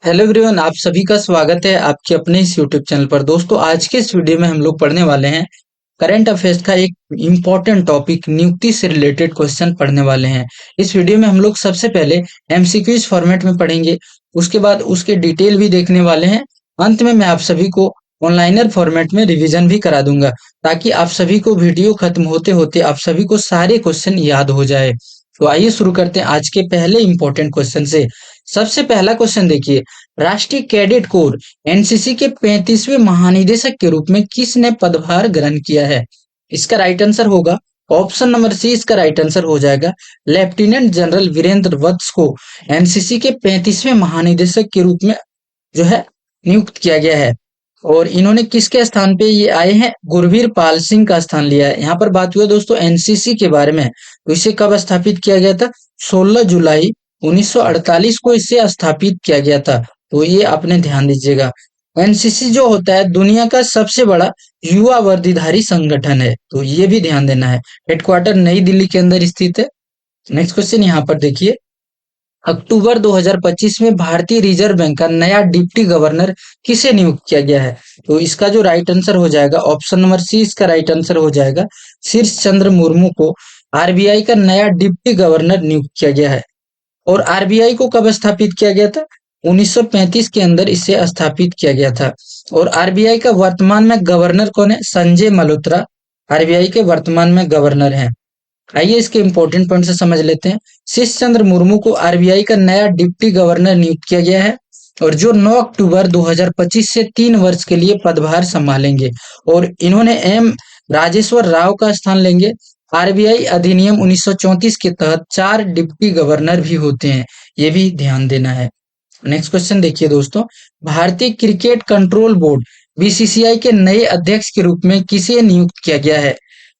Hello everyone, आप सभी का स्वागत है आपके अपने इस यूट्यूब चैनल पर। दोस्तों, आज के इस वीडियो में हम लोग पढ़ने वाले हैं करंट अफेयर्स का एक इम्पॉर्टेंट टॉपिक, नियुक्ति से रिलेटेड क्वेश्चन पढ़ने वाले हैं। इस वीडियो में हम लोग सबसे पहले एमसीक्यूज फॉर्मेट में पढ़ेंगे, उसके बाद उसके डिटेल भी देखने वाले हैं। अंत में मैं आप सभी को ऑनलाइनर फॉर्मेट में रिवीजन भी करा दूंगा, ताकि आप सभी को वीडियो खत्म होते होते आप सभी को सारे क्वेश्चन याद हो जाए। तो आइए शुरू करते हैं आज के पहले इंपॉर्टेंट क्वेश्चन से। सबसे पहला क्वेश्चन देखिए, राष्ट्रीय कैडेट कोर एनसीसी के 35वें महानिदेशक के रूप में किसने पदभार ग्रहण किया है? इसका राइट आंसर होगा ऑप्शन नंबर सी। इसका राइट आंसर हो जाएगा लेफ्टिनेंट जनरल वीरेंद्र वत्स को एनसीसी के 35वें महानिदेशक के रूप में जो है नियुक्त किया गया है। और इन्होंने किसके स्थान पे ये आए हैं? गुरवीर पाल सिंह का स्थान लिया है। यहाँ पर बात हुई दोस्तों एनसीसी के बारे में, तो इसे कब स्थापित किया गया था? 16 जुलाई 1948 को इसे स्थापित किया गया था। तो ये आपने ध्यान दीजिएगा। एनसीसी जो होता है दुनिया का सबसे बड़ा युवा वर्दीधारी संगठन है, तो ये भी ध्यान देना है। हेडक्वार्टर नई दिल्ली के अंदर स्थित है। नेक्स्ट क्वेश्चन यहाँ पर देखिए, अक्टूबर 2025 में भारतीय रिजर्व बैंक का नया डिप्टी गवर्नर किसे नियुक्त किया गया है? तो इसका जो राइट आंसर हो जाएगा ऑप्शन नंबर सी। इसका राइट आंसर हो जाएगा शीर्ष चंद्र मुर्मू को आरबीआई का नया डिप्टी गवर्नर नियुक्त किया गया है। और आरबीआई को कब स्थापित किया गया था? 1935 के अंदर इसे स्थापित किया गया था। और आरबीआई का वर्तमान में गवर्नर कौन है? संजय मल्होत्रा आरबीआई के वर्तमान में गवर्नर हैं। आइए इसके इंपॉर्टेंट पॉइंट से समझ लेते हैं। शीश चंद्र मुर्मू को आरबीआई का नया डिप्टी गवर्नर नियुक्त किया गया है, और जो 9 अक्टूबर 2025 से 3 वर्ष के लिए पदभार संभालेंगे। और इन्होंने एम राजेश्वर राव का स्थान लेंगे। आरबीआई अधिनियम 1934 के तहत 4 डिप्टी गवर्नर भी होते हैं, ये भी ध्यान देना है। नेक्स्ट क्वेश्चन देखिए दोस्तों, भारतीय क्रिकेट कंट्रोल बोर्ड बीसीसीआई के नए अध्यक्ष के रूप में किसे नियुक्त किया गया है?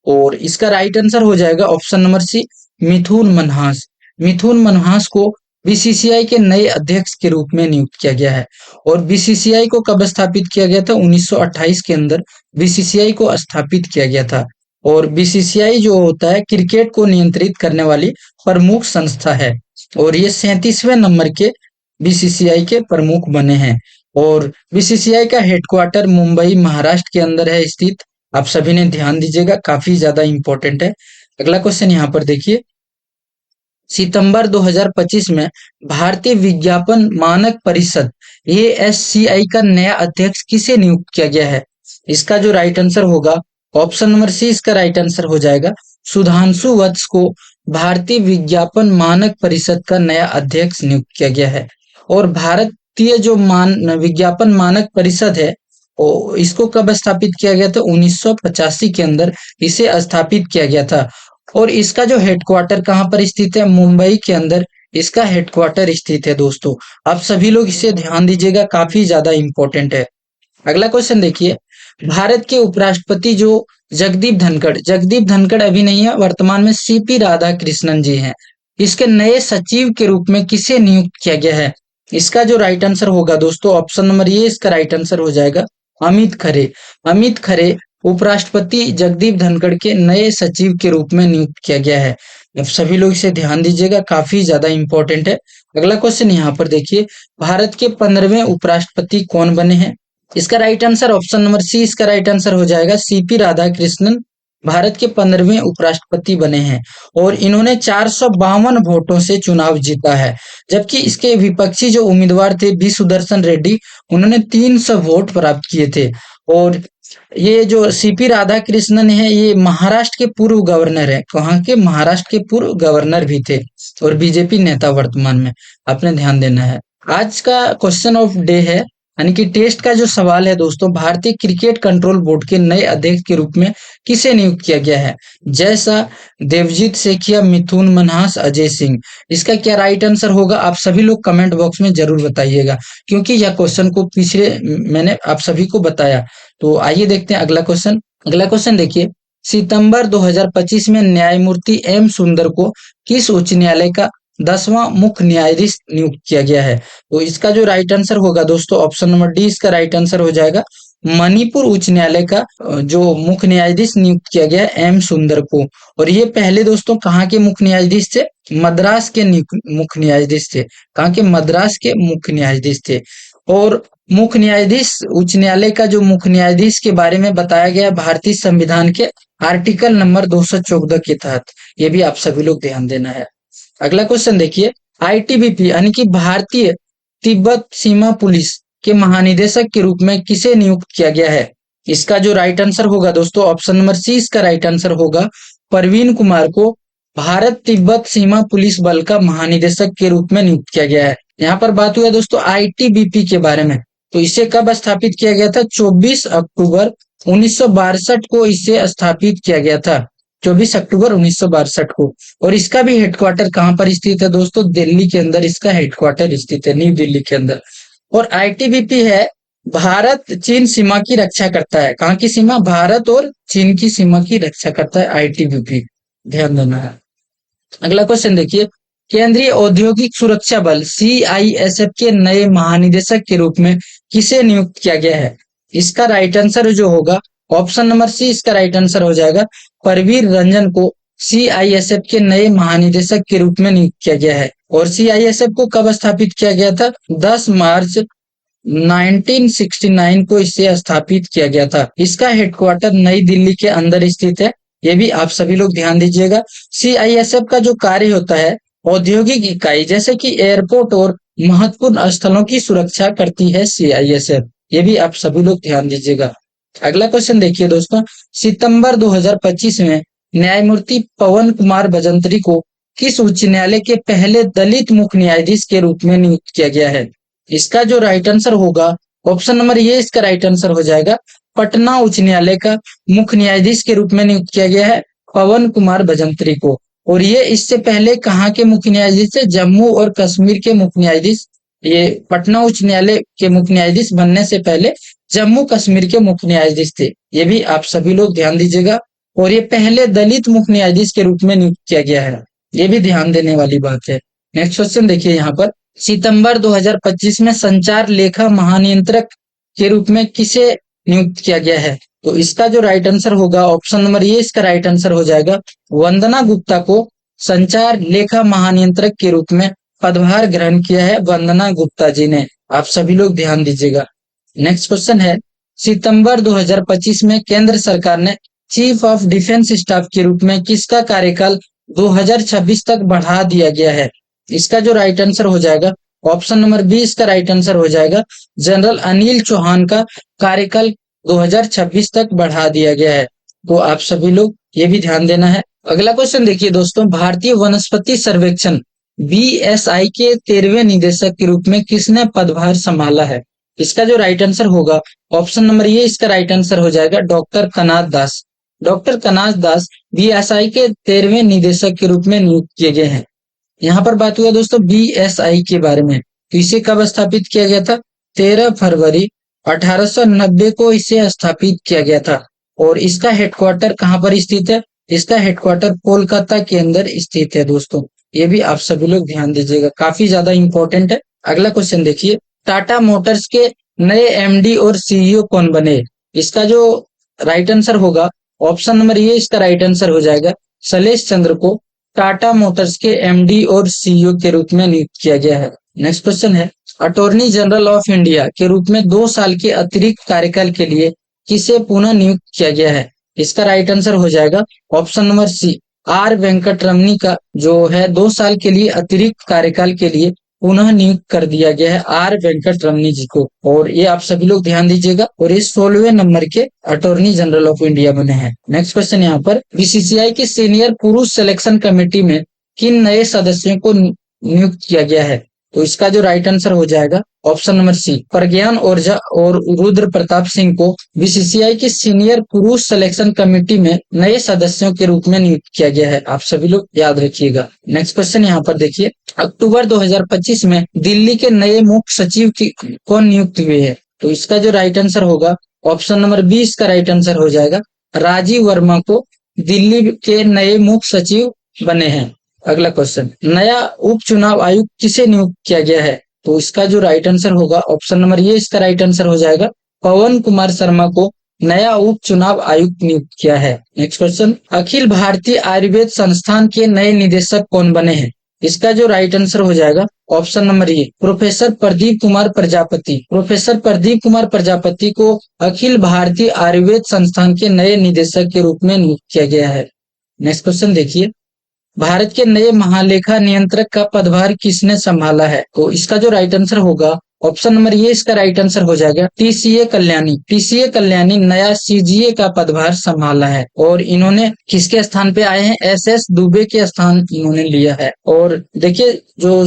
और इसका राइट आंसर हो जाएगा ऑप्शन नंबर सी, मिथुन मनहास। मिथुन मनहास को बीसीसीआई के नए अध्यक्ष के रूप में नियुक्त किया गया है। और बीसीसीआई को कब स्थापित किया गया था? 1928 के अंदर बीसीसीआई को स्थापित किया गया था। और बीसीसीआई जो होता है क्रिकेट को नियंत्रित करने वाली प्रमुख संस्था है, और ये 37वें नंबर के बीसीसीआई के प्रमुख बने हैं। और बीसीसीआई का हेडक्वार्टर मुंबई महाराष्ट्र के अंदर है स्थित। आप सभी ने ध्यान दीजिएगा, काफी ज्यादा इंपॉर्टेंट है। अगला क्वेश्चन यहाँ पर देखिए, सितंबर 2025 में भारतीय विज्ञापन मानक परिषद एएससीआई का नया अध्यक्ष किसे नियुक्त किया गया है? इसका जो राइट आंसर होगा ऑप्शन नंबर सी। इसका राइट आंसर हो जाएगा सुधांशु वत्स को भारतीय विज्ञापन मानक परिषद का नया अध्यक्ष नियुक्त किया गया है। और भारतीय जो विज्ञापन मानक परिषद है, इसको कब स्थापित किया गया था? 1985 के अंदर इसे स्थापित किया गया था। और इसका जो हेडक्वार्टर कहाँ पर स्थित है? मुंबई के अंदर इसका हेडक्वार्टर स्थित है। दोस्तों, आप सभी लोग इसे ध्यान दीजिएगा, काफी ज्यादा इंपॉर्टेंट है। अगला क्वेश्चन देखिए, भारत के उपराष्ट्रपति जो जगदीप धनखड़ अभी नहीं है, वर्तमान में सीपी राधाकृष्णन जी हैं। इसके नए सचिव के रूप में किसे नियुक्त किया गया है? इसका जो राइट आंसर होगा दोस्तों ऑप्शन नंबर ए। इसका राइट आंसर हो जाएगा अमित खरे। अमित खरे उपराष्ट्रपति जगदीप धनखड़ के नए सचिव के रूप में नियुक्त किया गया है। अब सभी लोग इसे ध्यान दीजिएगा, काफी ज्यादा इंपॉर्टेंट है। अगला क्वेश्चन यहाँ पर देखिए, भारत के 15वें उपराष्ट्रपति कौन बने हैं? इसका right answer option number C. इसका राइट आंसर हो जाएगा सीपी राधाकृष्णन भारत के 15वें उपराष्ट्रपति बने हैं। और इन्होंने 452 वोटों से चुनाव जीता है, जबकि इसके विपक्षी जो उम्मीदवार थे बी सुदर्शन रेड्डी, उन्होंने 300 वोट प्राप्त किए थे। और ये जो सीपी राधाकृष्णन है, ये महाराष्ट्र के पूर्व गवर्नर है। कहाँ के? महाराष्ट्र के पूर्व गवर्नर भी थे और बीजेपी नेता वर्तमान में। आपने ध्यान देना है। आज का क्वेश्चन ऑफ डे है, यानी कि टेस्ट का जो सवाल है दोस्तों, भारतीय क्रिकेट कंट्रोल बोर्ड के नए अध्यक्ष के रूप में किसे नियुक्त किया गया है? जैसा, देवजीत सेठिया, मिथुन मनहास, अजय सिंह। इसका क्या राइट आंसर होगा? आप सभी लोग कमेंट बॉक्स में जरूर बताइएगा, क्योंकि यह क्वेश्चन को पिछले मैंने आप सभी को बताया। तो आइए देखते हैं अगला क्वेश्चन। अगला क्वेश्चन देखिए, सितंबर 2025 में न्यायमूर्ति एम सुंदर को किस उच्च न्यायालय का 10वां मुख्य न्यायाधीश नियुक्त किया गया है? तो इसका जो राइट आंसर होगा दोस्तों ऑप्शन नंबर डी। इसका राइट आंसर हो जाएगा मणिपुर उच्च न्यायालय का जो मुख्य न्यायाधीश नियुक्त किया गया है एम सुंदर को। और ये पहले दोस्तों कहाँ के मुख्य न्यायाधीश थे? मद्रास के मुख्य न्यायाधीश थे। कहाँ के? मद्रास के मुख्य न्यायाधीश थे। और मुख्य न्यायाधीश उच्च न्यायालय का जो मुख्य न्यायाधीश के बारे में बताया गया भारतीय संविधान के आर्टिकल नंबर 214 के तहत। ये भी आप सभी लोग ध्यान देना है। अगला क्वेश्चन देखिए, आईटीबीपी यानी कि भारतीय तिब्बत सीमा पुलिस के महानिदेशक के रूप में किसे नियुक्त किया गया है? इसका जो राइट आंसर होगा दोस्तों, ऑप्शन नंबर सी इसका राइट आंसर होगा। परवीन कुमार को भारत तिब्बत सीमा पुलिस बल का महानिदेशक के रूप में नियुक्त किया गया है। यहाँ पर बात हुआ दोस्तों आईटीबीपी के बारे में, तो इसे कब स्थापित किया गया था? 24 अक्टूबर 1962 को इसे स्थापित किया गया था। 24 अक्टूबर 1962 को। और इसका भी हेडक्वार्टर कहाँ पर स्थित है दोस्तों? दिल्ली के अंदर इसका हेडक्वार्टर स्थित है, न्यू दिल्ली के अंदर। और आईटीबीपी है भारत चीन सीमा की रक्षा करता है। कहाँ की सीमा? भारत और चीन की सीमा की रक्षा करता है आईटीबीपी, ध्यान देना है। अगला क्वेश्चन देखिए, केंद्रीय औद्योगिक सुरक्षा बल सीआईएसएफ के नए महानिदेशक के रूप में किसे नियुक्त किया गया है? इसका राइट आंसर जो होगा, ऑप्शन नंबर सी इसका राइट आंसर हो जाएगा। परवीर रंजन को सीआईएसएफ के नए महानिदेशक के रूप में नियुक्त किया गया है। और सीआईएसएफ को कब स्थापित किया गया था? 10 मार्च 1969 को इसे स्थापित किया गया था। इसका हेडक्वार्टर नई दिल्ली के अंदर स्थित है। ये भी आप सभी लोग ध्यान दीजिएगा। सीआईएसएफ का जो कार्य होता है, औद्योगिक इकाई जैसे कि एयरपोर्ट और महत्वपूर्ण स्थलों की सुरक्षा करती है सीआईएसएफ। ये भी आप सभी लोग ध्यान दीजिएगा। अगला क्वेश्चन देखिए दोस्तों, सितंबर 2025 में न्यायमूर्ति पवन कुमार भजंत्री को किस उच्च न्यायालय के पहले दलित मुख्य न्यायाधीश के रूप में नियुक्त किया गया है? इसका जो राइट आंसर होगा, ऑप्शन नंबर ये इसका राइट आंसर हो जाएगा। पटना उच्च न्यायालय का मुख्य न्यायाधीश के रूप में नियुक्त किया गया है पवन कुमार भजंत्री को। और ये इससे पहले कहाँ के मुख्य न्यायाधीश थे? जम्मू और कश्मीर के मुख्य न्यायाधीश। ये पटना उच्च न्यायालय के मुख्य न्यायाधीश बनने से पहले जम्मू कश्मीर के मुख्य न्यायाधीश थे। ये भी आप सभी लोग ध्यान दीजिएगा। और ये पहले दलित मुख्य न्यायाधीश के रूप में नियुक्त किया गया है। ये भी ध्यान देने वाली बात है। नेक्स्ट क्वेश्चन देखिए, यहाँ पर सितंबर 2025 में संचार लेखा महानियंत्रक के रूप में किसे नियुक्त किया गया है? तो इसका जो राइट आंसर होगा, ऑप्शन नंबर ये इसका राइट आंसर हो जाएगा। वंदना गुप्ता को संचार लेखा महानियंत्रक के रूप में पदभार ग्रहण किया है वंदना गुप्ता जी ने। आप सभी लोग ध्यान दीजिएगा। नेक्स्ट क्वेश्चन है, सितंबर 2025 में केंद्र सरकार ने चीफ ऑफ डिफेंस स्टाफ के रूप में किसका कार्यकाल 2026 तक बढ़ा दिया गया है? इसका जो राइट आंसर हो जाएगा, ऑप्शन नंबर बी इसका राइट आंसर हो जाएगा। जनरल अनिल चौहान का कार्यकाल 2026 तक बढ़ा दिया गया है। तो आप सभी लोग ये भी ध्यान देना है। अगला क्वेश्चन देखिए दोस्तों, भारतीय वनस्पति सर्वेक्षण बीएसआई के 13वें निदेशक के रूप में किसने पदभार संभाला है? इसका जो राइट आंसर होगा, ऑप्शन नंबर ये इसका राइट आंसर हो जाएगा। डॉक्टर कनाथ दास। डॉक्टर कनाथ दास बीएसआई के 13वें निदेशक के रूप में नियुक्त किए गए हैं। यहाँ पर बात हुआ दोस्तों बीएसआई के बारे में, तो इसे कब स्थापित किया गया था? 13 फरवरी 1890 को इसे स्थापित किया गया था। और इसका हेडक्वार्टर कहाँ पर स्थित है? इसका हेडक्वार्टर कोलकाता के अंदर स्थित है दोस्तों। ये भी आप सभी लोग ध्यान दीजिएगा, काफी ज्यादा इंपॉर्टेंट है। अगला क्वेश्चन देखिए, टाटा मोटर्स के नए एमडी और सीईओ कौन बने? इसका जो राइट आंसर होगा, ऑप्शन नंबर ये इसका राइट आंसर हो जाएगा। शैलेश चंद्र को टाटा मोटर्स के एमडी और सीईओ के रूप में नियुक्त किया गया है। नेक्स्ट क्वेश्चन है, अटॉर्नी जनरल ऑफ इंडिया के रूप में 2 साल के अतिरिक्त कार्यकाल के लिए किसे पुनः नियुक्त किया गया है? इसका राइट आंसर हो जाएगा, option number C R Venkataramani का जो है 2 साल के लिए अतिरिक्त कार्यकाल के लिए पुनः नियुक्त कर दिया गया है आर वेंकटरमणी जी को। और ये आप सभी लोग ध्यान दीजिएगा। और ये 16वें नंबर के अटॉर्नी जनरल ऑफ इंडिया बने हैं। नेक्स्ट क्वेश्चन यहाँ पर, बीसीसीआई की सीनियर पुरुष सिलेक्शन कमेटी में किन नए सदस्यों को नियुक्त किया गया है? तो इसका जो राइट आंसर हो जाएगा, ऑप्शन नंबर सी प्रज्ञान ओरजा और रुद्र प्रताप सिंह को बीसीसीआई की सीनियर पुरुष सिलेक्शन कमेटी में नए सदस्यों के रूप में नियुक्त किया गया है। आप सभी लोग याद रखिएगा। नेक्स्ट क्वेश्चन यहाँ पर देखिए, अक्टूबर 2025 में दिल्ली के नए मुख्य सचिव की कौन नियुक्त हुए हैं? तो इसका जो राइट आंसर होगा, ऑप्शन नंबर 20 का राइट आंसर हो जाएगा। राजीव वर्मा को दिल्ली के नए मुख्य सचिव बने हैं। अगला क्वेश्चन, नया उप चुनाव आयुक्त किसे नियुक्त किया गया है? तो इसका जो राइट आंसर होगा, ऑप्शन नंबर ये इसका राइट आंसर हो जाएगा। पवन कुमार शर्मा को नया उप चुनाव आयुक्त नियुक्त किया है। नेक्स्ट क्वेश्चन, अखिल भारतीय आयुर्वेद संस्थान के नए निदेशक कौन बने हैं? इसका जो राइट आंसर हो जाएगा option number A, professor Pradeep Kumar Prajapati. Professor Pradeep Kumar Prajapati को अखिल भारतीय आयुर्वेद संस्थान के नए निदेशक के रूप में नियुक्त किया गया है। नेक्स्ट क्वेश्चन देखिए, भारत के नए महालेखा नियंत्रक का पदभार किसने संभाला है? तो इसका जो राइट आंसर होगा ऑप्शन नंबर ये इसका राइट आंसर हो जाएगा टीसीए कल्याणी। टीसीए कल्याणी नया सीजीए का पदभार संभाला है और इन्होंने किसके स्थान पे आए हैं? एसएस दुबे के स्थान इन्होंने लिया है। और देखिए जो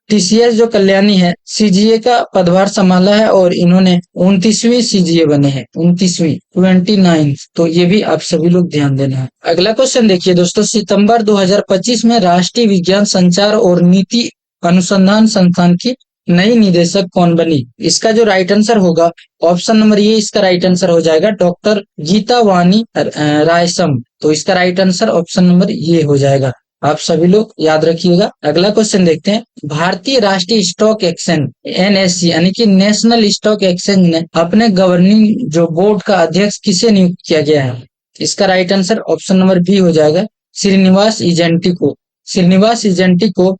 टीसीएस जो कल्याणी है सीजीए का पदभार संभाला है और इन्होंने 29वीं सीजीए बने हैं, 29वीं 29। तो ये भी आप सभी लोग ध्यान देना है। अगला क्वेश्चन देखिए दोस्तों, सितंबर 2025 में राष्ट्रीय विज्ञान संचार और नीति अनुसंधान संस्थान की नई निदेशक कौन बनी? इसका जो राइट आंसर होगा ऑप्शन नंबर ये इसका राइट आंसर हो जाएगा डॉक्टर गीता वाणी रायसम। तो इसका राइट आंसर ऑप्शन नंबर ये हो जाएगा, आप सभी लोग याद रखिएगा। अगला क्वेश्चन देखते हैं, भारतीय राष्ट्रीय स्टॉक एक्सचेंज एनएससी यानी कि नेशनल स्टॉक एक्सचेंज ने अपने गवर्निंग जो बोर्ड का अध्यक्ष किसे नियुक्त किया गया है? इसका right answer option number B हो जाएगा श्रीनिवास इजेंटी को। श्रीनिवास इजेंटी को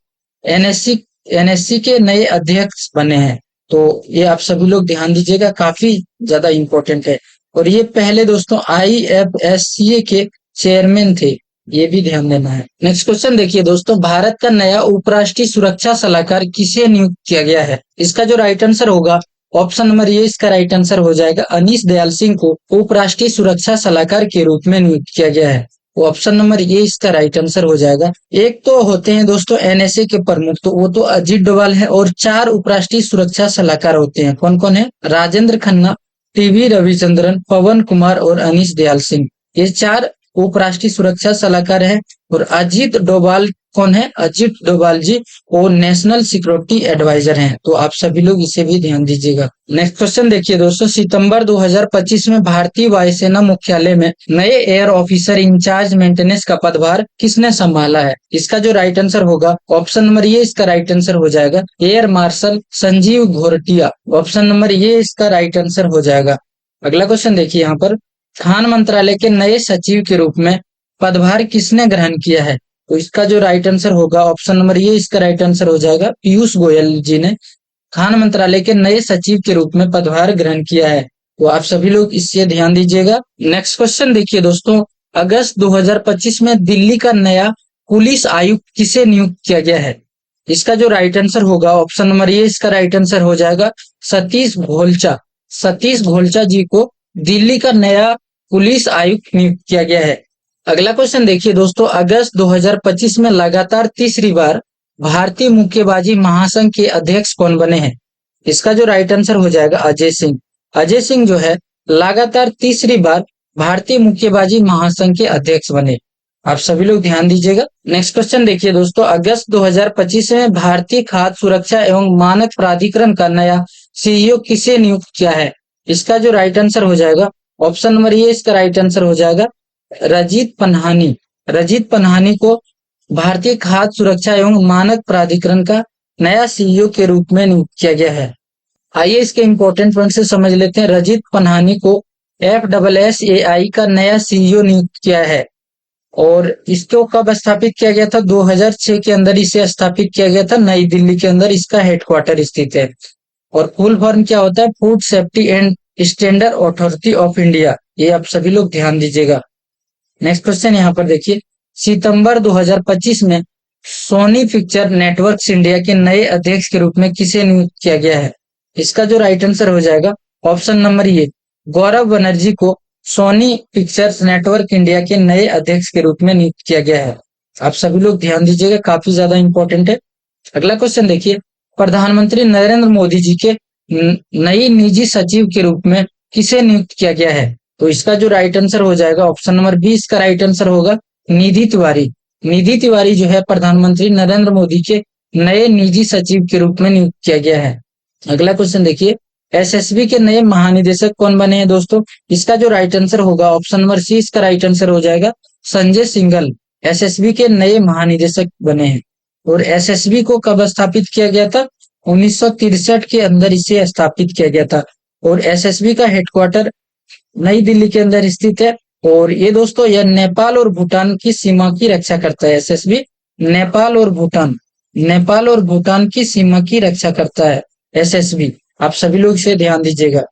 एनएससी के नए अध्यक्ष बने हैं। तो ये आप सभी लोग ध्यान दीजिएगा, काफी ज्यादा इंपॉर्टेंट है। और ये पहले दोस्तों आईएफएससीए के चेयरमैन थे, ये भी ध्यान देना है। नेक्स्ट क्वेश्चन देखिए दोस्तों, भारत का नया उपराष्ट्रीय सुरक्षा सलाहकार किसे नियुक्त किया गया है? इसका जो राइट आंसर होगा ऑप्शन नंबर ये इसका राइट आंसर हो जाएगा अनीश दयाल सिंह को उपराष्ट्रीय सुरक्षा सलाहकार के रूप में नियुक्त किया गया है। ऑप्शन नंबर ये इसका राइट आंसर हो जाएगा। एक तो होते हैं दोस्तों एनएसए के प्रमुख, तो वो तो अजीत डोभाल है और 4 उपराष्ट्रीय सुरक्षा सलाहकार होते हैं। कौन कौन है? राजेंद्र खन्ना, टीवी रविचंद्रन, पवन कुमार और अनीश दयाल सिंह। ये 4 उपराष्ट्रीय सुरक्षा सलाहकार है। और अजीत डोभाल कौन है? अजीत डोभाल जी वो नेशनल सिक्योरिटी एडवाइजर हैं। तो आप सभी लोग इसे भी ध्यान दीजिएगा। नेक्स्ट क्वेश्चन देखिए दोस्तों, सितंबर 2025 में भारतीय वायुसेना मुख्यालय में नए एयर ऑफिसर इंचार्ज मेंटेनेंस का पदभार किसने संभाला है? इसका जो राइट आंसर होगा ऑप्शन नंबर ये इसका राइट आंसर हो जाएगा air marshal Sanjeev Ghortia. Option number ये इसका राइट आंसर हो जाएगा। अगला क्वेश्चन देखिए, यहाँ पर खान मंत्रालय के नए सचिव के रूप में पदभार किसने ग्रहण किया है? तो इसका जो राइट आंसर होगा ऑप्शन नंबर ये इसका राइट आंसर हो जाएगा पीयूष गोयल जी ने खान मंत्रालय के नए सचिव के रूप में पदभार ग्रहण किया है। तो आप सभी लोग इससे ध्यान दीजिएगा। नेक्स्ट क्वेश्चन देखिए दोस्तों, अगस्त 2025 में दिल्ली का नया पुलिस आयुक्त किसे नियुक्त किया गया है? इसका जो राइट आंसर होगा ऑप्शन नंबर ये इसका राइट आंसर हो जाएगा सतीश घोलचा। सतीश घोलचा जी को दिल्ली का नया पुलिस आयुक्त नियुक्त किया गया है। अगला क्वेश्चन देखिए दोस्तों, अगस्त 2025 में लगातार तीसरी बार भारतीय मुक्केबाजी महासंघ के अध्यक्ष कौन बने हैं? इसका जो राइट आंसर हो जाएगा अजय सिंह। अजय सिंह जो है लगातार तीसरी बार भारतीय मुक्केबाजी महासंघ के अध्यक्ष बने। आप सभी लोग ध्यान दीजिएगा। नेक्स्ट क्वेश्चन देखिए दोस्तों, अगस्त 2025 में भारतीय खाद्य सुरक्षा एवं मानक प्राधिकरण का नया सीईओ किसे नियुक्त किया है? इसका जो राइट आंसर हो जाएगा ऑप्शन नंबर ये इसका राइट आंसर हो जाएगा रजित पन्हानी। रजित पन्हानी को भारतीय खाद्य सुरक्षा एवं मानक प्राधिकरण का नया सीईओ के रूप में नियुक्त किया गया है। आइए इसके इंपॉर्टेंट पॉइंट से समझ लेते हैं। रजित पन्हानी को FSSAI का नया सीईओ नियुक्त किया है और इसको कब स्थापित किया गया था? 2006 के अंदर इसे स्थापित किया गया था, नई दिल्ली के अंदर इसका हेडक्वार्टर स्थित है। और फुल फॉर्म क्या होता है? Food safety and standard authority of India. ये आप सभी लोग ध्यान दीजिएगा। नेक्स्ट क्वेश्चन यहाँ पर देखिए, सितंबर 2025 में सोनी पिक्चर नेटवर्क्स इंडिया के नए अध्यक्ष के रूप में किसे नियुक्त किया गया है? इसका जो राइट आंसर हो जाएगा ऑप्शन नंबर ये गौरव बनर्जी को सोनी पिक्चर्स नेटवर्क इंडिया के नए अध्यक्ष के रूप में नियुक्त किया गया है। आप सभी लोग ध्यान दीजिएगा, काफी ज्यादा इंपॉर्टेंट है। अगला क्वेश्चन देखिए, प्रधानमंत्री नरेंद्र मोदी जी के नई निजी सचिव के रूप में किसे नियुक्त किया गया है? तो इसका जो राइट आंसर हो जाएगा ऑप्शन नंबर बी इसका राइट आंसर होगा निधि तिवारी। निधि तिवारी जो है प्रधानमंत्री नरेंद्र मोदी के नए निजी सचिव के रूप में नियुक्त किया गया है। अगला क्वेश्चन देखिए, एसएसबी के नए महानिदेशक कौन बने हैं दोस्तों? इसका जो राइट आंसर होगा ऑप्शन नंबर सी इसका राइट आंसर हो जाएगा संजय सिंघल। एसएसबी के नए महानिदेशक बने हैं। और एसएसबी को कब स्थापित किया गया था? 1963 के अंदर इसे स्थापित किया गया था। और एसएसबी का हेडक्वार्टर नई दिल्ली के अंदर स्थित है। और ये दोस्तों यह नेपाल और भूटान की सीमा की रक्षा करता है। एसएसबी नेपाल और भूटान की सीमा की रक्षा करता है एसएसबी। आप सभी लोग इसे ध्यान दीजिएगा।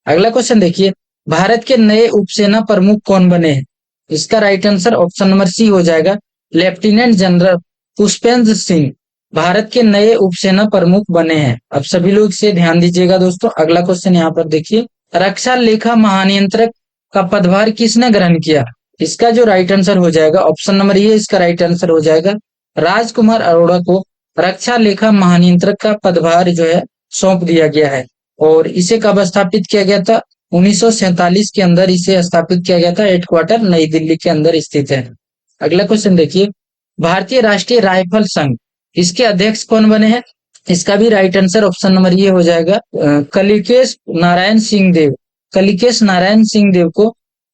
अगला क्वेश्चन देखिए, भारत के नए उपसेना प्रमुख कौन बने हैं? इसका right answer option number C हो जाएगा, लेफ्टिनेंट जनरल पुष्पेंद्र सिंह भारत के नए उपसेना प्रमुख बने हैं। अब सभी लोग इसे ध्यान दीजिएगा दोस्तों। अगला क्वेश्चन यहाँ पर देखिए, रक्षा लेखा महानियंत्रक का पदभार किसने ग्रहण किया? इसका जो राइट आंसर हो जाएगा ऑप्शन नंबर ए, इसका राइट आंसर हो जाएगा राजकुमार अरोड़ा को रक्षा लेखा महानियंत्रक का पदभार जो है सौंप दिया गया है। और इसे कब स्थापित किया गया था? 1947 के अंदर इसे स्थापित किया गया था। हेडक्वार्टर नई दिल्ली के अंदर स्थित है। अगला क्वेश्चन देखिए, भारतीय राष्ट्रीय राइफल संघ इसके अध्यक्ष कौन बने हैं? इसका भी राइट आंसर ऑप्शन नंबर ये हो जाएगा, कलिकेश नारायण सिंह देव को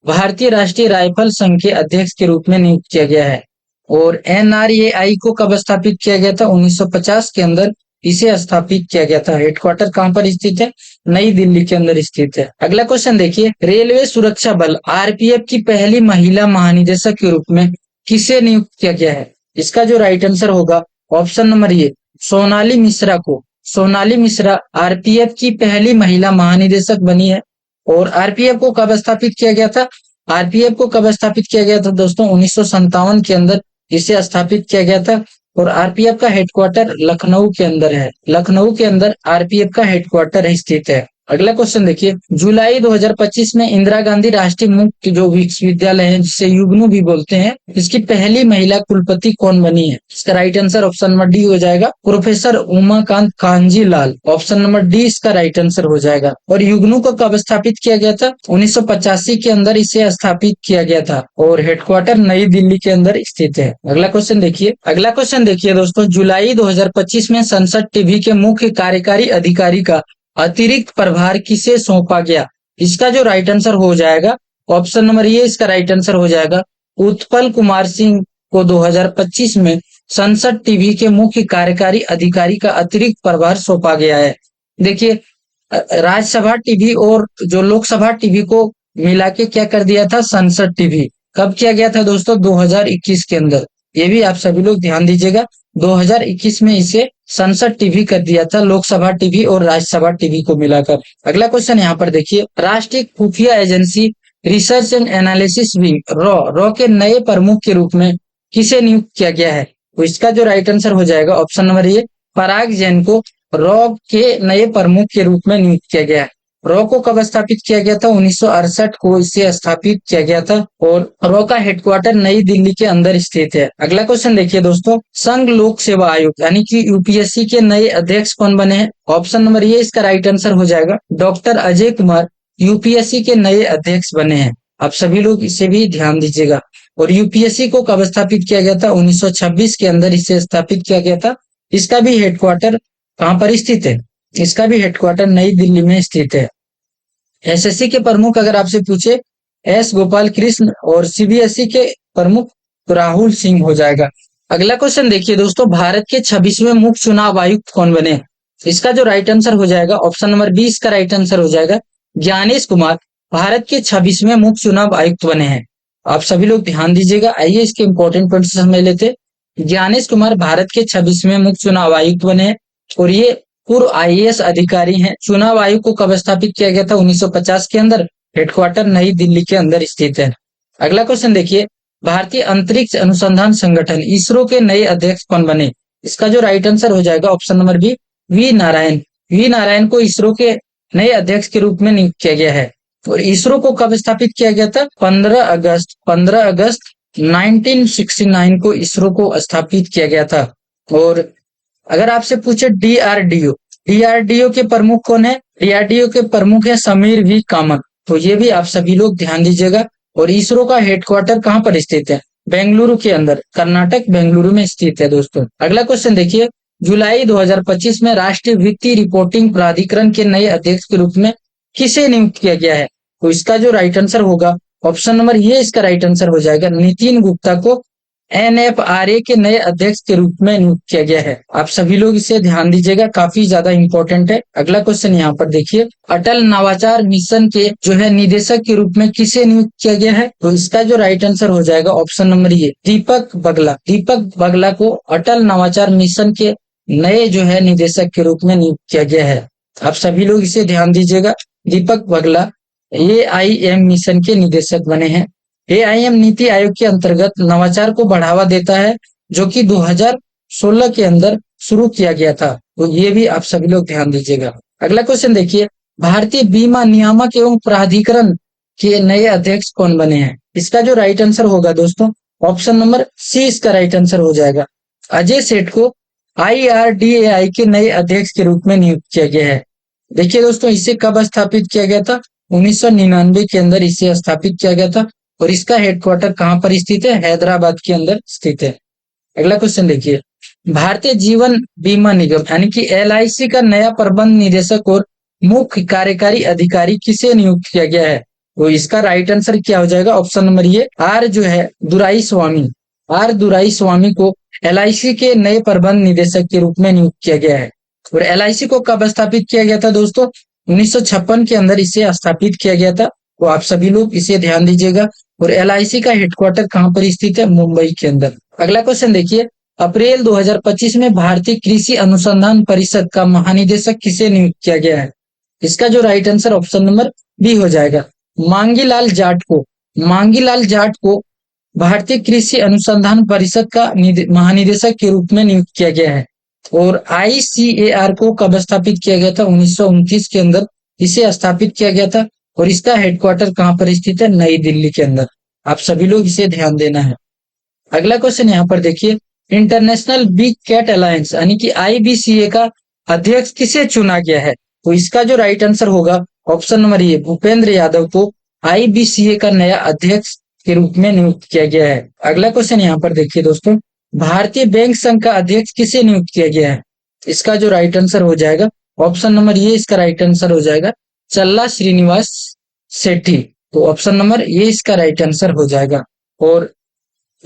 भारतीय राष्ट्रीय राइफल संघ के अध्यक्ष के रूप में नियुक्त किया गया है। और एनआरएआई को कब स्थापित किया गया था? 1950 के अंदर इसे स्थापित किया गया था। हेडक्वार्टर कहां पर स्थित है? नई दिल्ली के अंदर स्थित है। अगला क्वेश्चन देखिए, रेलवे सुरक्षा बल आरपीएफ की पहली महिला महानिदेशक के रूप में किसे नियुक्त किया गया है? इसका जो राइट आंसर होगा ऑप्शन नंबर ये, सोनाली मिश्रा आरपीएफ की पहली महिला महानिदेशक बनी है। और आरपीएफ को कब स्थापित किया गया था? आरपीएफ को कब स्थापित किया गया था दोस्तों? 1957 के अंदर इसे स्थापित किया गया था। और आरपीएफ का हेडक्वार्टर लखनऊ के अंदर है। लखनऊ के अंदर आरपीएफ का हेडक्वार्टर स्थित है। अगला क्वेश्चन देखिए, जुलाई 2025 में इंदिरा गांधी राष्ट्रीय मुक्त जो विश्वविद्यालय है, जिसे युग्नू भी बोलते हैं, इसकी पहली महिला कुलपति कौन बनी है? इसका right answer option number D हो जाएगा, प्रोफेसर उमाकांत कांजी लाल। ऑप्शन नंबर डी इसका राइट आंसर हो जाएगा। और युग्नू को कब स्थापित किया गया था? 1985 के अंदर इसे स्थापित किया गया था। और हेडक्वार्टर नई दिल्ली के अंदर स्थित है। अगला क्वेश्चन देखिए दोस्तों, जुलाई 2025 में संसद टीवी के मुख्य कार्यकारी अधिकारी का अतिरिक्त प्रभार किसे सौंपा गया? इसका जो राइट आंसर हो जाएगा ऑप्शन नंबर ये, इसका राइट आंसर हो जाएगा, उत्पल कुमार सिंह को 2025 में संसद टीवी के मुख्य कार्यकारी अधिकारी का अतिरिक्त प्रभार सौंपा गया है। देखिए, राज्यसभा टीवी और जो लोकसभा टीवी को मिला के क्या कर दिया था? संसद टीवी। कब किया गया था दोस्तों? 2021 के अंदर। ये भी आप सभी लोग ध्यान दीजिएगा, 2021 में इसे संसद टीवी कर दिया था, लोकसभा टीवी और राज्यसभा टीवी को मिलाकर। अगला क्वेश्चन यहाँ पर देखिए, राष्ट्रीय खुफिया agency research and analysis wing raw के नए प्रमुख के रूप में किसे नियुक्त किया गया है? तो इसका जो राइट आंसर हो जाएगा ऑप्शन नंबर ए, पराग जैन को रॉ के नए प्रमुख के रूप में नियुक्त किया गया है। रॉ को कब स्थापित किया गया था? 1968 को इसे स्थापित किया गया था। और रॉ का हेडक्वार्टर नई दिल्ली के अंदर स्थित है। अगला क्वेश्चन देखिए दोस्तों, संघ लोक सेवा आयोग यानी कि यूपीएससी के नए अध्यक्ष कौन बने हैं? ऑप्शन नंबर ये, इसका राइट आंसर हो जाएगा, डॉक्टर अजय कुमार यूपीएससी के नए अध्यक्ष बने हैं। आप सभी लोग इसे भी ध्यान दीजिएगा। और यूपीएससी को कब स्थापित किया गया था? 1926 के अंदर इसे स्थापित किया गया था। इसका भी हेडक्वार्टर कहां पर स्थित है? इसका भी हेडक्वार्टर नई दिल्ली में स्थित है। एसएससी के प्रमुख अगर आपसे पूछे एस गोपाल कृष्ण और सीबीएसई के प्रमुख राहुल सिंह हो जाएगा। अगला क्वेश्चन देखिए दोस्तों, भारत के 26वें मुख्य चुनाव आयुक्त कौन बने? इसका जो राइट आंसर हो जाएगा ऑप्शन नंबर 20 का राइट आंसर हो जाएगा, ज्ञानेश कुमार भारत के 26वें मुख्य चुनाव आयुक्त बने हैं। आप सभी लोग ध्यान दीजिएगा। आइए इसके इंपॉर्टेंट पॉइंट समझ लेते। ज्ञानेश कुमार भारत के 26वें मुख्य चुनाव आयुक्त बने हैं। और ये पूर्व आईएएस अधिकारी हैं। चुनाव आयोग को कब स्थापित किया गया था? 1950 के अंदर। हेडक्वार्टर नई दिल्ली के अंदर स्थित है। अगला क्वेश्चन देखिए, भारतीय अंतरिक्ष अनुसंधान संगठन इसरो के नए अध्यक्ष कौन बने? इसका जो राइट आंसर हो जाएगा option number B, V Narayan को इसरो के नए अध्यक्ष के रूप में नियुक्त किया गया है। और इसरो को कब स्थापित किया गया था? 15 अगस्त 1969 को इसरो को स्थापित किया गया था। और अगर आपसे पूछे डीआरडीओ के प्रमुख कौन है? डीआरडीओ के प्रमुख है समीर वी कामत। तो ये भी आप सभी लोग ध्यान दीजिएगा। और इसरो का हेडक्वार्टर कहां पर स्थित है? बेंगलुरु के अंदर, कर्नाटक बेंगलुरु में स्थित है दोस्तों। अगला क्वेश्चन देखिए, जुलाई 2025 में राष्ट्रीय वित्तीय रिपोर्टिंग प्राधिकरण के नए अध्यक्ष के रूप में किसे नियुक्त किया गया है? तो इसका जो राइट आंसर होगा ऑप्शन नंबर ये, इसका राइट आंसर हो जाएगा, नितिन गुप्ता को एनएफआरए के नए अध्यक्ष के रूप में नियुक्त किया गया है। आप सभी लोग इसे ध्यान दीजिएगा, काफी ज्यादा इंपॉर्टेंट है। अगला क्वेश्चन यहाँ पर देखिए, अटल नवाचार मिशन के जो है निदेशक के रूप में किसे नियुक्त किया गया है? तो इसका जो राइट आंसर हो जाएगा ऑप्शन नंबर ए, दीपक बगला। दीपक बगला को अटल नवाचार मिशन के नए जो है निदेशक के रूप में नियुक्त किया गया है। आप सभी लोग इसे ध्यान दीजिएगा, दीपक बगला एआईएम मिशन के निदेशक बने हैं। एआईएम नीति आयोग के अंतर्गत नवाचार को बढ़ावा देता है, जो कि 2016 के अंदर शुरू किया गया था। तो ये भी आप सभी लोग ध्यान दीजिएगा। अगला क्वेश्चन देखिए, भारतीय बीमा नियामक एवं प्राधिकरण के नए अध्यक्ष कौन बने हैं? इसका जो राइट आंसर होगा दोस्तों, ऑप्शन नंबर सी इसका राइट आंसर हो जाएगा। अजय सेठ को IRDAI के नए अध्यक्ष के रूप में नियुक्त किया गया है। देखिए दोस्तों, इसे कब स्थापित किया गया था? 1999 के अंदर इसे स्थापित किया गया था और इसका हेडक्वार्टर कहां पर स्थित है? हैदराबाद के अंदर स्थित है। अगला क्वेश्चन देखिए, भारतीय जीवन बीमा निगम यानी कि LIC का नया प्रबंध निदेशक और मुख्य कार्यकारी अधिकारी किसे नियुक्त किया गया है? तो इसका राइट आंसर क्या हो जाएगा? ऑप्शन नंबर ये, आर जो है दुराई स्वामी, आर दुराई स्वामी को LIC के नए प्रबंध निदेशक के रूप में नियुक्त किया गया है। और LIC को कब स्थापित किया गया था दोस्तों? 1956 के अंदर इसे स्थापित किया गया था। तो आप सभी लोग इसे ध्यान दीजिएगा। और LIC का हेडक्वार्टर कहां पर स्थित है? मुंबई के अंदर। अगला क्वेश्चन देखिए, अप्रैल 2025 में भारतीय कृषि अनुसंधान परिषद का महानिदेशक किसे नियुक्त किया गया है? इसका जो right answer option number B हो जाएगा, मांगीलाल जाट को। मांगीलाल जाट को भारतीय कृषि अनुसंधान परिषद का महानिदेशक के रूप में नियुक्त किया गया है। और ICAR को कब स्थापित किया गया था? 1929 के अंदर इसे स्थापित किया गया था और इसका हेडक्वार्टर कहां पर स्थित है? नई दिल्ली के अंदर। आप सभी लोग इसे ध्यान देना है। अगला क्वेश्चन यहाँ पर देखिए, इंटरनेशनल बिग कैट अलायंस यानी कि IBCA का अध्यक्ष किसे चुना गया है? तो इसका जो राइट आंसर होगा option number A, Bhupendra Yadav को IBCA का नया अध्यक्ष के रूप में नियुक्त किया गया है। अगला क्वेश्चन यहाँ पर देखिए दोस्तों, भारतीय बैंक संघ का अध्यक्ष किसे नियुक्त किया गया है? इसका जो राइट आंसर हो जाएगा ऑप्शन नंबर ये इसका राइट आंसर हो जाएगा, चल्ला श्रीनिवास सेठी। तो ऑप्शन नंबर ये इसका राइट आंसर हो जाएगा। और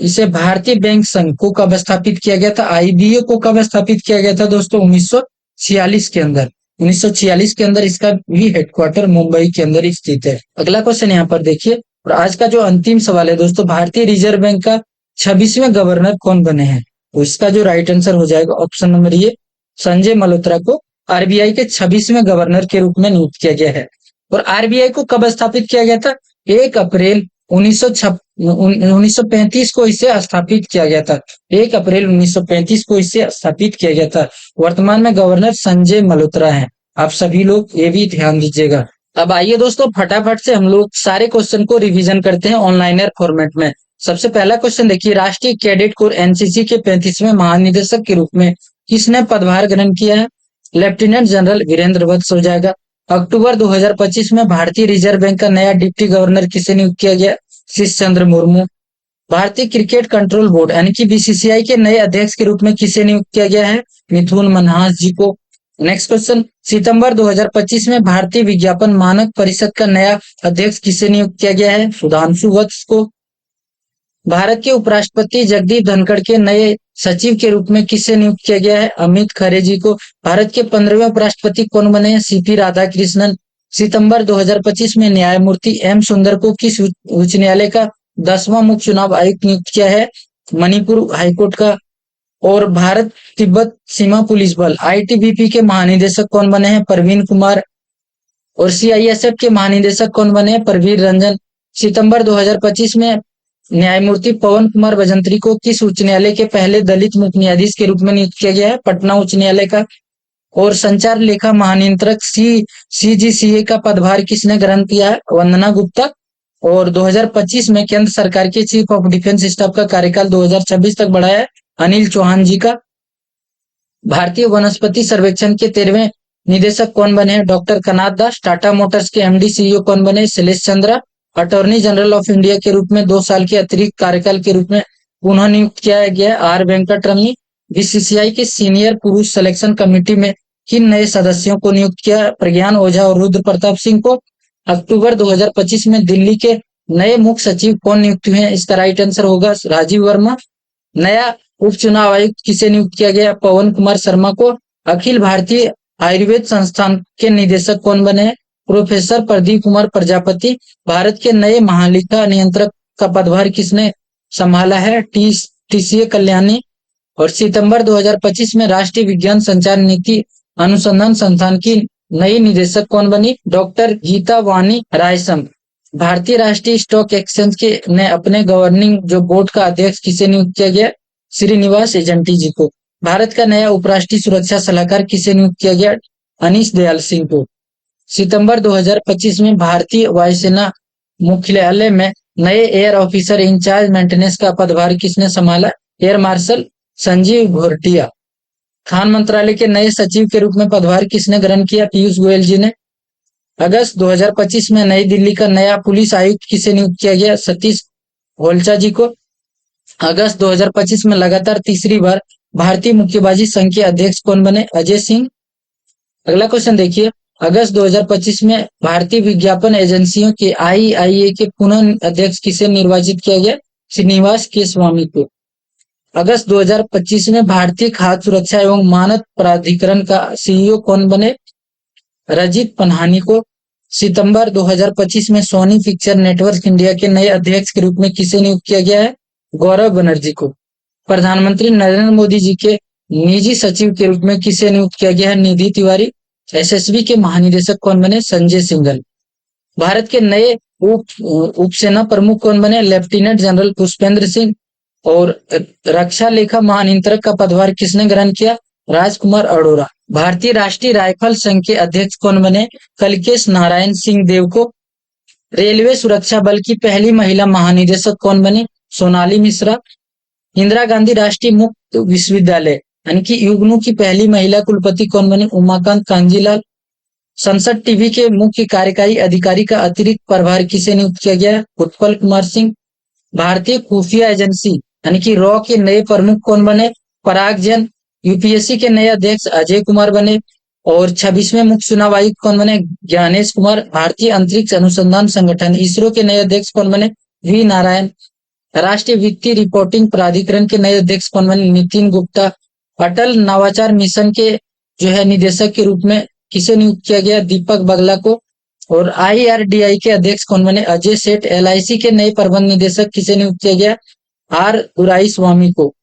इसे भारतीय बैंक संघ को कब स्थापित किया गया था? IBA को कब स्थापित किया गया था दोस्तों? 1946 के अंदर। 1946 के अंदर इसका भी हेडक्वार्टर मुंबई के अंदर स्थित है। अगला क्वेश्चन यहाँ पर देखिए, और आज का जो अंतिम सवाल है दोस्तों, भारतीय रिजर्व बैंक का 26वें गवर्नर कौन बने हैं? तो इसका जो राइट आंसर हो जाएगा ऑप्शन नंबर ये, संजय मल्होत्रा को RBI के 26वें गवर्नर के रूप में नियुक्त किया गया है। और RBI को कब स्थापित किया गया था? 1 अप्रैल 1935 को इसे स्थापित किया गया था। 1 अप्रैल 1935 को इसे स्थापित किया गया था। वर्तमान में गवर्नर संजय मल्होत्रा हैं। आप सभी लोग ये भी ध्यान दीजिएगा। अब आइए दोस्तों, फटाफट से हम लोग सारे क्वेश्चन को रिवीजन करते हैं ऑनलाइनर फॉर्मेट में। सबसे पहला क्वेश्चन देखिए, राष्ट्रीय कैडेट कोर NCC के 35वें महानिदेशक के रूप में किसने पदभार ग्रहण किया है? लेफ्टिनेंट जनरल वीरेंद्र वत्स हो जाएगा। अक्टूबर 2025 में भारतीय रिजर्व बैंक का नया डिप्टी गवर्नर किसे नियुक्त किया गया? शीश चंद्र मुर्मू। भारतीय क्रिकेट कंट्रोल बोर्ड यानी कि BCCI के नए अध्यक्ष के रूप में किसे नियुक्त किया गया है? मिथुन मन्हास जी को। नेक्स्ट क्वेश्चन, सितंबर 2025 में भारतीय विज्ञापन मानक परिषद का नया अध्यक्ष किसे नियुक्त किया गया है? सुधांशु वत्स को। भारत के उपराष्ट्रपति जगदीप धनखड़ के नए सचिव के रूप में किसे नियुक्त किया गया है? अमित खरे जी को। भारत के 15वें उपराष्ट्रपति कौन बने हैं? CP राधाकृष्णन। सितंबर 2025 में न्यायमूर्ति M सुंदर को किस उच्च न्यायालय का 10वां मुख्य चुनाव आयुक्त नियुक्त किया है? मणिपुर हाईकोर्ट का। और भारत तिब्बत सीमा पुलिस बल ITBP के महानिदेशक कौन बने हैं? प्रवीण कुमार। और CISF के महानिदेशक कौन बने हैं? प्रवीर रंजन। सितंबर 2025 में न्यायमूर्ति पवन कुमार भजंत्री को किस उच्च न्यायालय के पहले दलित मुख्य न्यायाधीश के रूप में नियुक्त किया गया है? पटना उच्च न्यायालय का। और संचार लेखा महानियंत्रक CGCA का पदभार किसने ग्रहण किया है? वंदना गुप्ता। और 2025 में केंद्र सरकार के चीफ ऑफ डिफेंस स्टाफ का कार्यकाल 2026 तक बढ़ाया है अनिल चौहान जी का। भारतीय वनस्पति सर्वेक्षण के 13वें निदेशक कौन बने हैं? डॉक्टर कनाथ दास। टाटा मोटर्स के MD CEO कौन बने? Shailesh Chandra. Attorney general of India के रूप में 2 साल के अतिरिक्त कार्यकाल के रूप में पुनः नियुक्त किया गया R वेंकटरमणी। BCCI के सीनियर पुरुष सिलेक्शन कमेटी में किन नए सदस्यों को नियुक्त किया? प्रज्ञान ओझा और रुद्र प्रताप सिंह को। अक्टूबर 2025 में दिल्ली के नए मुख्य सचिव कौन नियुक्त हुए हैं? इसका राइट आंसर होगा राजीव वर्मा। नया उपचुनाव आयुक्त किसे नियुक्त किया गया? पवन कुमार शर्मा को। अखिल भारतीय आयुर्वेद संस्थान के निदेशक कौन बने हैं? प्रोफेसर प्रदीप कुमार प्रजापति। भारत के नए महालेखा नियंत्रक का पदभार किसने संभाला है? टीसीए कल्याणी। और सितंबर 2025 में राष्ट्रीय विज्ञान संचार नीति अनुसंधान संस्थान की नई निदेशक कौन बनी? डॉक्टर गीता वाणी रायसम। भारतीय राष्ट्रीय स्टॉक एक्सचेंज के ने अपने गवर्निंग जो बोर्ड का अध्यक्ष किसे नियुक्त किया गया? श्रीनिवास एजेंटी जी को। भारत का नया उपराष्ट्रीय सुरक्षा सलाहकार किसे नियुक्त किया गया? अनीश दयाल सिंह को। सितंबर 2025 में भारतीय वायुसेना मुख्यालय में नए एयर ऑफिसर इंचार्ज मेंटेनेंस का पदभार किसने संभाला? Air marshal Sanjeev Ghortia. खान मंत्रालय के नए सचिव के रूप में पदभार किसने ग्रहण किया? पीयूष गोयल जी ने। अगस्त 2025 में नई दिल्ली का नया पुलिस आयुक्त किसे नियुक्त किया गया? सतीश होलचा जी को। अगस्त 2025 में लगातार तीसरी बार भारतीय मुक्केबाजी संघ के अध्यक्ष कौन बने? अजय सिंह। अगला क्वेश्चन देखिए, अगस्त 2025 में भारतीय विज्ञापन एजेंसियों के आईआईए के पुनः अध्यक्ष किसे निर्वाचित किया गया? श्रीनिवास के स्वामी को। अगस्त 2025 में भारतीय खाद्य सुरक्षा एवं मानक प्राधिकरण का सीईओ कौन बने? रजित पन्हानी को। सितंबर 2025 में सोनी पिक्चर नेटवर्क इंडिया के नए अध्यक्ष के रूप में किसे नियुक्त किया गया है? गौरव बनर्जी को। प्रधानमंत्री नरेंद्र मोदी जी के निजी सचिव के रूप में किसे नियुक्त किया गया है? निधि तिवारी। एसएसबी के महानिदेशक कौन बने? संजय सिंघल। भारत के नए उप सेना प्रमुख कौन बने? Lieutenant general Pushpendra Singh. और रक्षा लेखा महानियंत्रक का पदभार किसने ग्रहण किया? राजकुमार अरोड़ा। भारतीय राष्ट्रीय राइफल संघ के अध्यक्ष कौन बने? कलकेश नारायण सिंह देव को। रेलवे सुरक्षा बल की पहली महिला महानिदेशक कौन बनी? सोनाली मिश्रा। इंदिरा गांधी राष्ट्रीय मुक्त विश्वविद्यालय यानी कि युग्नू की पहली महिला कुलपति कौन बनी? उमाकांत कांजीलाल। संसद टीवी के मुख्य कार्यकारी अधिकारी का अतिरिक्त प्रभार किसे नियुक्त किया गया? उत्पल कुमार सिंह। भारतीय खुफिया एजेंसी यानी कि रॉ के नए प्रमुख कौन बने? पराग जैन। यूपीएससी के नए अध्यक्ष अजय कुमार बने। और 26वें मुख्य चुनाव आयुक्त कौन बने? ज्ञानेश कुमार। भारतीय अंतरिक्ष अनुसंधान संगठन इसरो के नए अध्यक्ष कौन बने? वी नारायण। राष्ट्रीय वित्तीय रिपोर्टिंग प्राधिकरण के नए अध्यक्ष कौन बने? नितिन गुप्ता। अटल नवाचार मिशन के जो है निदेशक के रूप में किसे नियुक्त किया गया? दीपक बगला को। और आईआरडीआई के अध्यक्ष कौन बने? अजय सेठ। एलआईसी के नए प्रबंध निदेशक किसे नियुक्त किया गया? आर दुराई स्वामी को।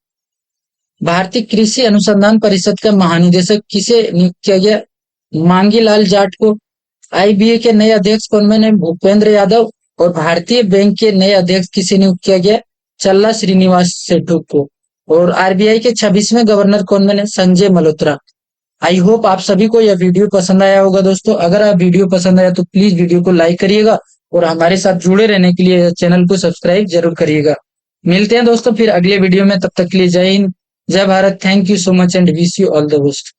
भारतीय कृषि अनुसंधान परिषद का महानिदेशक किसे नियुक्त किया गया? मांगीलाल जाट को। आईबीए के नए अध्यक्ष कौन बने? भूपेंद्र यादव। और भारतीय बैंक के नए अध्यक्ष किसे नियुक्त किया गया? चल्ला श्रीनिवास सेठू को। और आरबीआई के 26वें गवर्नर कौन बने? संजय मल्होत्रा। आई होप आप सभी को यह वीडियो पसंद आया होगा दोस्तों। अगर आप वीडियो पसंद आया तो प्लीज वीडियो को लाइक करिएगा और हमारे साथ जुड़े रहने के लिए चैनल को सब्सक्राइब जरूर करिएगा। मिलते हैं दोस्तों फिर अगले वीडियो में, तब तक के लिए जय हिंद, जय Bharat. Thank you so much and wish you all the best.